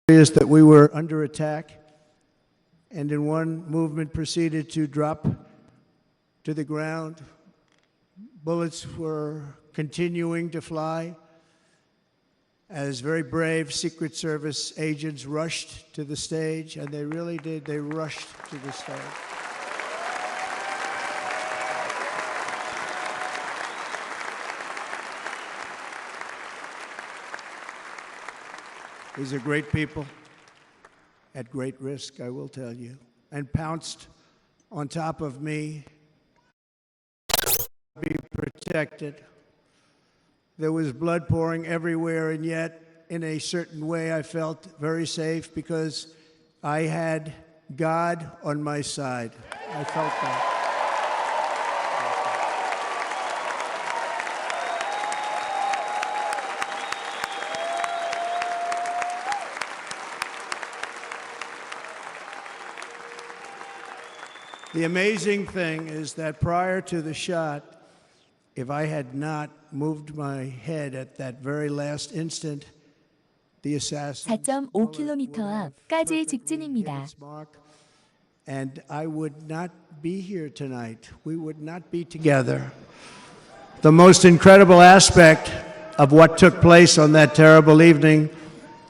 Is that we were under attack and in one movement proceeded to drop to the ground. Bullets were continuing to fly as very brave Secret Service agents rushed to the stage, and they really did. They rushed to the stage. These are great people at great risk, I will tell you, and pounced on top of me to be protected. There was blood pouring everywhere, and yet, in a certain way, I felt very safe because I had God on my side. I felt that. The amazing thing is that prior to the shot, if I had not moved my head at that very last instant, the assassin 4.5km 앞까지 직진입니다. And I would not be here tonight. We would not be together. The most incredible aspect of what took place on that terrible evening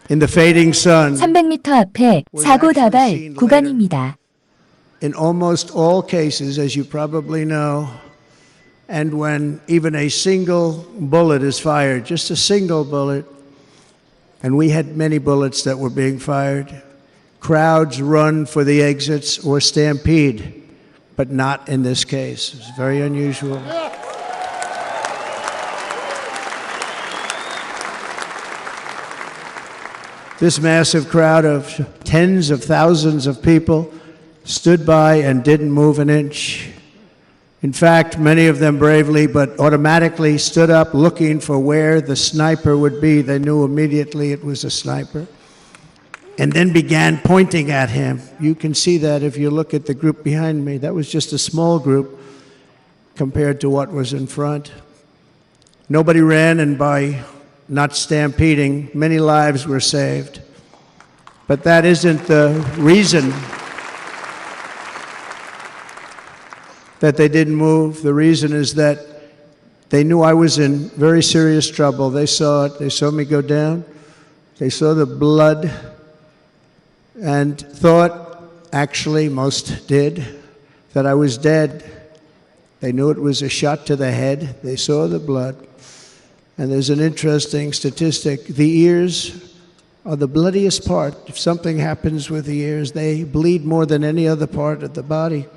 in the fading sun 300m 앞에 사고 다발 구간입니다. in almost all cases, as you probably know, and when even a single bullet is fired, just a single bullet, and we had many bullets that were being fired, crowds run for the exits or stampede, but not in this case. It's very unusual. This massive crowd of tens of thousands of people stood by and didn't move an inch. In fact, many of them bravely but automatically stood up looking for where the sniper would be. They knew immediately it was a sniper. And then began pointing at him. You can see that if you look at the group behind me. That was just a small group compared to what was in front. Nobody ran, and by not stampeding, many lives were saved. But that isn't the reason that they didn't move. The reason is that they knew I was in very serious trouble. They saw it. They saw me go down. They saw the blood and thought, actually most did, that I was dead. They knew it was a shot to the head. They saw the blood. And there's an interesting statistic. The ears are the bloodiest part. If something happens with the ears, they bleed more than any other part of the body.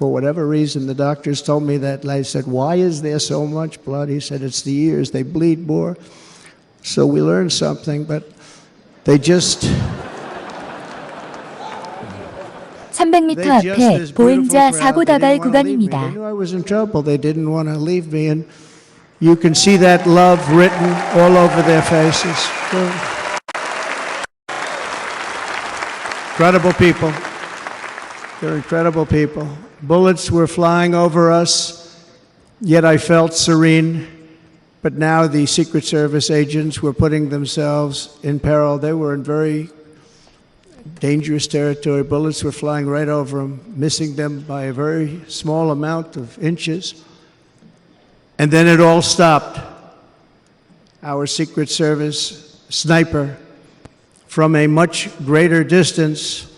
For whatever reason, the doctors told me that. I said, why is there so much blood? He said, it's the ears. They bleed more. So we learned something, but they just... 300m 앞에 보행자 사고 다발 구간입니다. They knew I was in trouble. They didn't want to leave me, and you can see that love written all over their faces. Incredible people. They're incredible people. Bullets were flying over us, yet I felt serene. But now the Secret Service agents were putting themselves in peril. They were in very dangerous territory. Bullets were flying right over them, missing them by a very small amount of inches. And then it all stopped. Our Secret Service sniper, from a much greater distance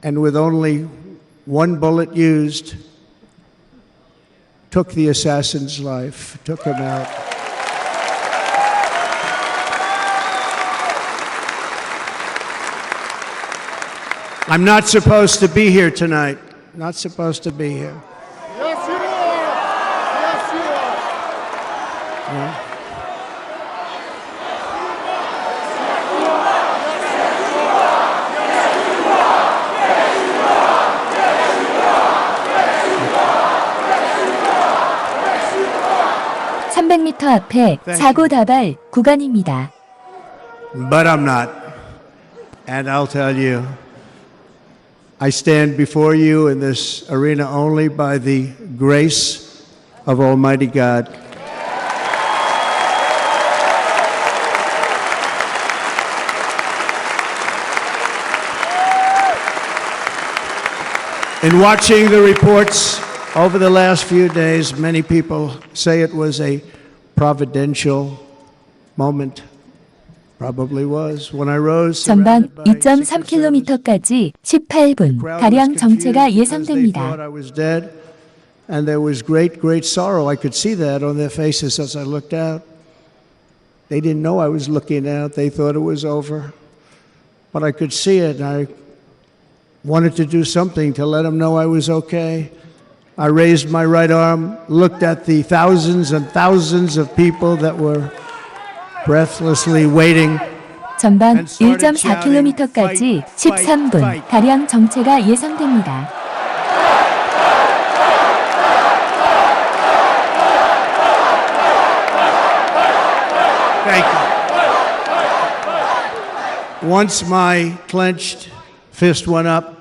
and with only one bullet used, took the assassin's life, took him out. I'm not supposed to be here tonight. Not supposed to be here. Yes, you are. Yes, you are. Yeah. 앞에 사고 다발 구간입니다. But I'm not. And I'll tell you, I stand before you in this arena only by the grace of Almighty God. In watching the reports over the last few days, many people say it was a providential moment. Probably was. When I rose, 전방 surrounded by Secret Service, 2.3km까지 the 18분 crowd was 가량 정체가 confused because they thought 예상됩니다. I was dead, and there was great, great sorrow. I could see that on their faces as I looked out. They didn't know I was looking out. They thought it was over. But I could see it, and I wanted to do something to let them know I was okay. I raised my right arm, looked at the thousands and thousands of people that were breathlessly waiting. 전방 1.4km까지 13분 가량 정체가 예상됩니다. Thank you. Once my clenched fist went up,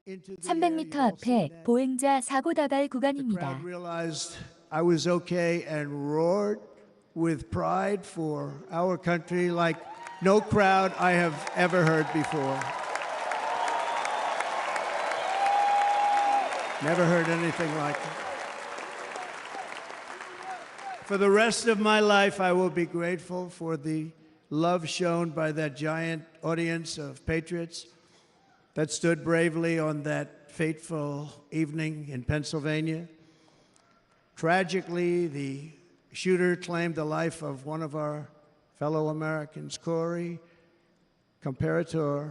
300m 앞에 보행자 사고 다발 crowd 구간입니다. realized I was okay and roared with pride for our country like no crowd I have ever heard before. Never heard anything like it. For the rest of my life, I will be grateful for the love shown by that giant audience of patriots that stood bravely on that fateful evening in Pennsylvania. Tragically, the shooter claimed the life of one of our fellow Americans, Corey, comparator,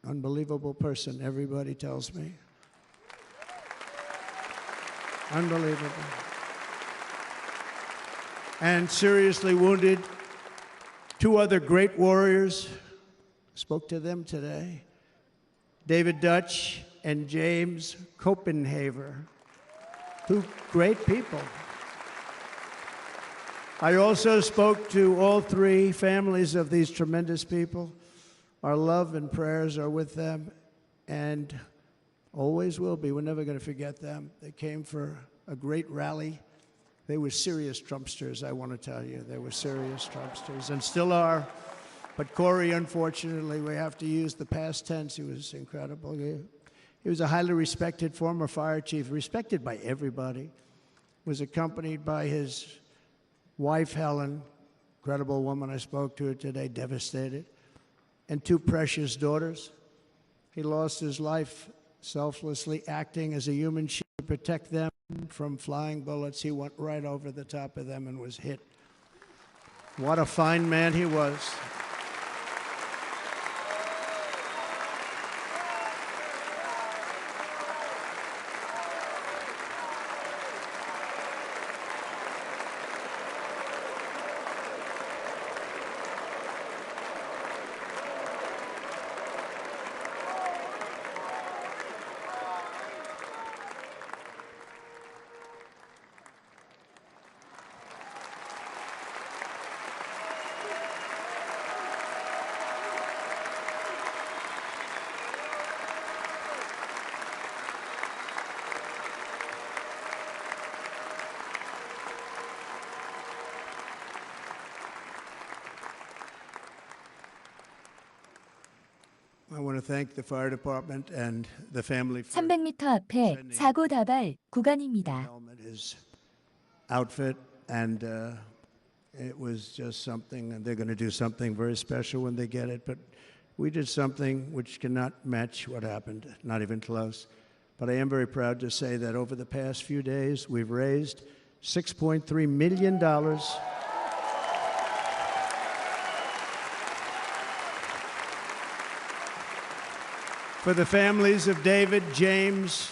unbelievable person, everybody tells me. Unbelievable. And seriously wounded, two other great warriors, spoke to them today, David Dutch and James Copenhaver, two great people. I also spoke to all three families of these tremendous people. Our love and prayers are with them and always will be. We're never going to forget them. They came for a great rally. They were serious Trumpsters, I want to tell you. They were serious Trumpsters and still are. But Corey, unfortunately, we have to use the past tense. He was incredible. He was a highly respected former fire chief, respected by everybody. Was accompanied by his wife, Helen, incredible woman. I spoke to her today, devastated, and two precious daughters. He lost his life selflessly acting as a human shield to protect them from flying bullets. He went right over the top of them and was hit. What a fine man he was. I want to thank the fire department and the family for 300m 앞에 사고 다발 구간입니다. helmet, his outfit, and it was just something, and they're going to do something very special when they get it. But we did something which cannot match what happened, not even close. But I am very proud to say that over the past few days, we've raised $6.3 million for the families of David, James,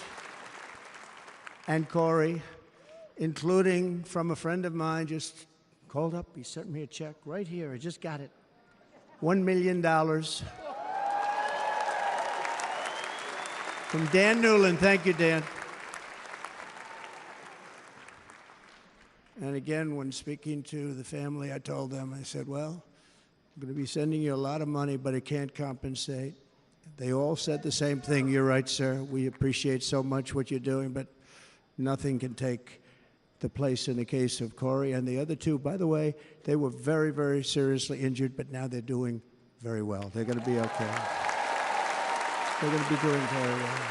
and Corey, including from a friend of mine just called up. He sent me a check right here. I just got it. $1 million from Dan Newland. Thank you, Dan. And again, when speaking to the family, I told them, I said, well, I'm going to be sending you a lot of money, but it can't compensate. They all said the same thing. You're right, sir. We appreciate so much what you're doing, but nothing can take the place in the case of Corey. And the other two, by the way, they were very, very seriously injured, but now they're doing very well. They're going to be okay. They're going to be doing very well.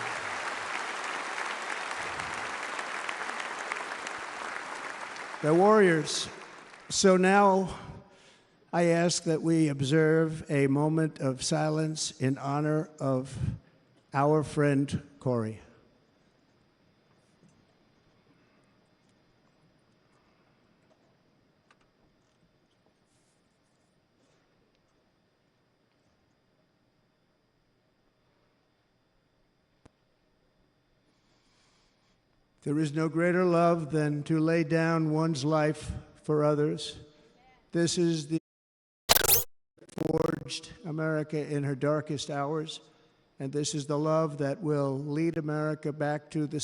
They're warriors. So now I ask that we observe a moment of silence in honor of our friend Corey. There is no greater love than to lay down one's life for others. This is the forged America in her darkest hours, and this is the love that will lead America back to the